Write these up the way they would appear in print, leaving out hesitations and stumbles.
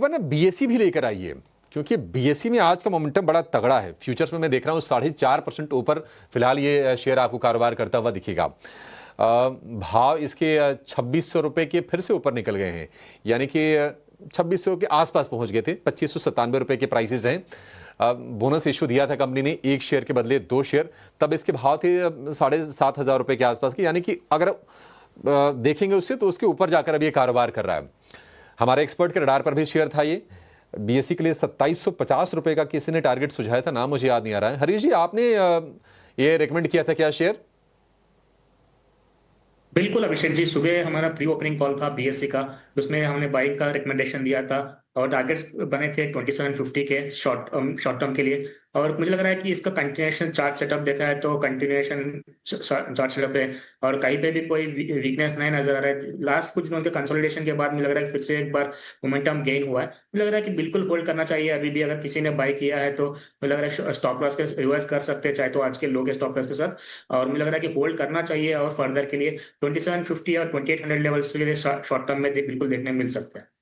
बार ना बीएसई भी लेकर आइए, क्योंकि बीएसई में आज का मोमेंटम बड़ा तगड़ा है। फ्यूचर्स में मैं देख रहा हूँ 4.5% ऊपर फिलहाल ये शेयर आपको कारोबार करता हुआ दिखेगा। भाव इसके 2600 रुपये के फिर से ऊपर निकल गए हैं, यानी कि 2600 के आसपास पहुंच गए थे। 2597 रुपये के प्राइसेस हैं। बोनस इशू दिया था कंपनी ने, 1 शेयर के बदले 2 शेयर, तब इसके भाव थे 7,500 रुपये के आसपास के, यानी कि अगर देखेंगे उससे तो उसके ऊपर जाकर अब ये कारोबार कर रहा है। हमारे एक्सपर्ट के रडार पर भी शेयर था ये। बीएसई के लिए 2750 रुपये का किसी ने टारगेट सुझाया था, नाम मुझे याद नहीं आ रहा है। हरीश जी, आपने ये रेकमेंड किया था क्या शेयर? बिल्कुल अभिषेक जी, सुबह हमारा प्री ओपनिंग कॉल था बीएससी का, उसमें हमने बाइंग का रिकमेंडेशन दिया था और टारगेट्स बने थे 2750 के शॉर्ट टर्म के लिए। और मुझे लग रहा है कि इसका कंटिन्यूएशन चार्ट सेटअप देखा है तो कंटिन्यूएशन चार्ट सेटअप है और कहीं पे भी कोई वीकनेस नहीं नजर आ रहा है। लास्ट कुछ दिनों के कंसोलिडेशन के बाद मुझे लग रहा है कि फिर से एक बार मोमेंटम गेन हुआ है। मुझे लग रहा है कि बिल्कुल होल्ड करना चाहिए अभी भी। अगर किसी ने बाय किया है तो मुझे लग रहा है स्टॉप लॉस के रिवर्स कर सकते हैं, चाहे तो आज के लो के स्टॉप लॉस के साथ। और मुझे लग रहा है कि होल्ड करना चाहिए और फर्दर के लिए 2750 और 2800 लेवल्स के लिए शॉर्ट टर्म में बिल्कुल देखने मिल सकता है।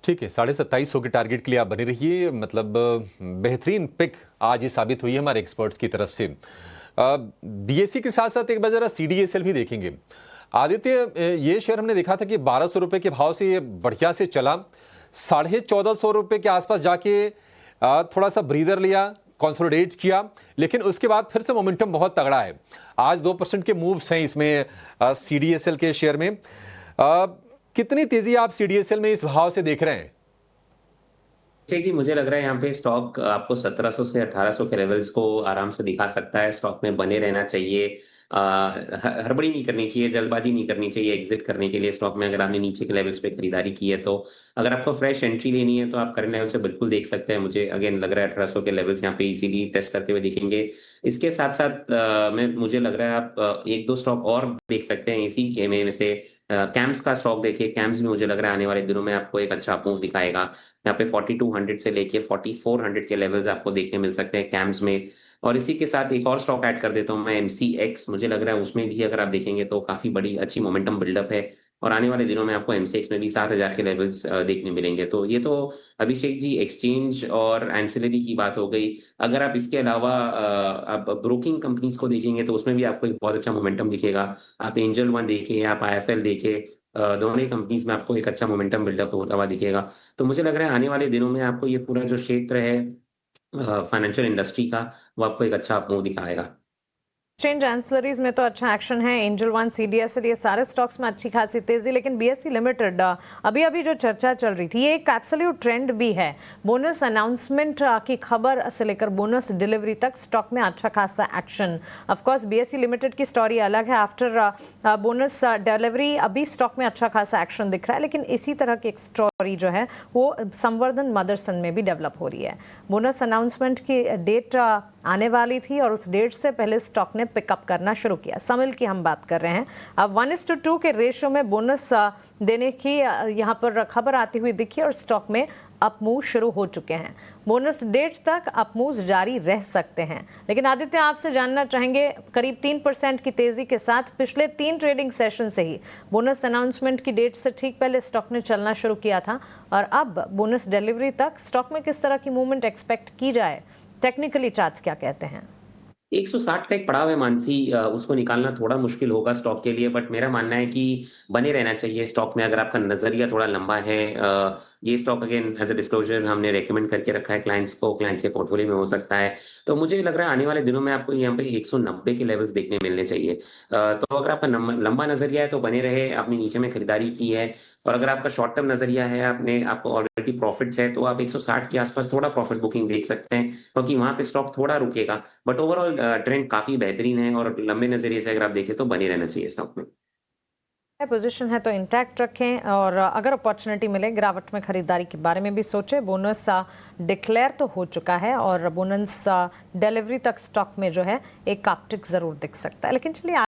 ठीक है, 2750 के टारगेट के लिए आप बने रहिए। मतलब बेहतरीन पिक आज ये साबित हुई है हमारे एक्सपर्ट्स की तरफ से। बीएसई के साथ साथ एक बार जरा सीडीएसएल भी देखेंगे। आदित्य, ये शेयर हमने देखा था कि 1200 रुपए के भाव से ये बढ़िया से चला, 1450 रुपए के आसपास जाके थोड़ा सा ब्रीदर लिया, कंसोलिडेट किया, लेकिन उसके बाद फिर से मोमेंटम बहुत तगड़ा है। आज 2% के मूव्स हैं इसमें सीडीएसएल के शेयर में। कितनी तेजी आप सीडीएसएल में इस भाव से देख रहे हैं? ठीक जी, मुझे लग रहा है यहाँ पे स्टॉक आपको 1700 से 1800 के लेवल्स को आराम से दिखा सकता है। स्टॉक में बने रहना चाहिए, हड़बड़ी नहीं करनी चाहिए, जल्दबाजी नहीं करनी चाहिए एग्जिट करने के लिए स्टॉक में। अगर आपने नीचे के लेवल्स पे खरीदारी की है तो अगर आपको फ्रेश एंट्री लेनी है तो आप करंट लेवल से बिल्कुल देख सकते हैं। मुझे अगेन लग रहा है 1800 के लेवल्स यहाँ पे इजीली टेस्ट करते हुए दिखेंगे। इसके साथ साथ मुझे लग रहा है आप एक दो स्टॉक और देख सकते हैं इसी के में से। कैम्स का स्टॉक देखिए, कैम्स भी मुझे लग रहा है आने वाले दिनों में आपको एक अच्छा मूव दिखाएगा। यहाँ पे 4200 से लेके 4400 के लेवल्स आपको देखने मिल सकते हैं कैम्स में। और इसी के साथ एक और स्टॉक ऐड कर देता हूँ मैं, एमसीएक्स। मुझे लग रहा है उसमें भी अगर आप देखेंगे तो काफी बड़ी अच्छी मोमेंटम बिल्डअप है और आने वाले दिनों में आपको एमसीएक्स में भी 7000 के लेवल्स देखने मिलेंगे। तो ये तो अभिषेक जी एक्सचेंज और एंसिलरी की बात हो गई। अगर आप इसके अलावा आप ब्रोकिंग कंपनीज को देखेंगे तो उसमें भी आपको एक बहुत अच्छा मोमेंटम दिखेगा। आप एंजल वन देखिए, आप आईएफएल देखिए, दोनों ही कंपनीज में आपको एक अच्छा मोमेंटम बिल्डअप होता हुआ दिखेगा। तो मुझे लग रहा है आने वाले दिनों में आपको ये पूरा जो क्षेत्र है फाइनेंशियल इंडस्ट्री का, वो आपको एक अच्छा मूव दिखाएगा। एक्सचेंज एंसिलरीज में तो अच्छा एक्शन है, एंजल वन, सीडीएसएल, ये सारे स्टॉक्स में अच्छी खासी तेजी। लेकिन बीएसई लिमिटेड अभी अभी जो चर्चा चल रही थी, ये एक एब्सोल्यूट ट्रेंड भी है। बोनस अनाउंसमेंट की खबर से लेकर बोनस डिलीवरी तक स्टॉक में अच्छा खासा action. Of course BSE limited की स्टोरी अलग है। आफ्टर बोनस डिलीवरी अभी स्टॉक में अच्छा खासा एक्शन दिख रहा है, लेकिन इसी तरह की एक स्टोरी जो है वो संवर्धन मदरसन में भी डेवलप हो रही है। बोनस अनाउंसमेंट की डेट आने वाली थी और उस डेट से पहले स्टॉक ने पिकअप करना शुरू किया। समिल की हम बात कर रहे हैं। अब 1:2 के रेशो में बोनस देने की यहाँ पर खबर आती हुई दिखी और स्टॉक में अपमूव शुरू हो चुके हैं। बोनस डेट तक अपमूव जारी रह सकते हैं। लेकिन आदित्य, आपसे जानना चाहेंगे, करीब 3% की तेजी के साथ पिछले 3 ट्रेडिंग सेशन से ही बोनस अनाउंसमेंट की डेट से ठीक पहले स्टॉक ने चलना शुरू किया था और अब बोनस डिलीवरी तक स्टॉक में किस तरह की मूवमेंट एक्सपेक्ट की जाए? टेक्निकली चार्ट्स क्या कहते हैं? 160 का एक पड़ाव है मानसी, उसको निकालना थोड़ा मुश्किल होगा स्टॉक के लिए, बट मेरा मानना है कि बने रहना चाहिए स्टॉक में अगर आपका नजरिया थोड़ा लंबा है। ये stock again as a disclosure हमने रेकमेंड करके रखा है क्लाइंट्स को, क्लाइंट्स के पोर्टफोलियो में हो सकता है। तो मुझे लग रहा है आने वाले दिनों में आपको यहाँ पे 190 के लेवल्स देखने मिलने चाहिए। तो अगर आपका लंबा नजरिया है तो बने रहे, आपने नीचे में खरीदारी की है। और अगर आपका शॉर्ट टर्म नजरिया है, आपको ऑलरेडी प्रॉफिट्स है, तो आप 160 के आसपास थोड़ा प्रॉफिट बुकिंग देख सकते हैं, क्योंकि वहां पे स्टॉक थोड़ा रुकेगा। बट ओवरऑल ट्रेंड काफी बेहतरीन है और लंबे नजरिए से अगर आप देखें तो बने रहना चाहिए स्टॉक में। पोजीशन है तो इंटैक्ट रखें और अगर अपॉर्चुनिटी मिले गिरावट में खरीदारी के बारे में भी सोचें। बोनस डिक्लेयर तो हो चुका है और बोनस डिलीवरी तक स्टॉक में जो है एक अपटिक जरूर दिख सकता है। लेकिन चलिए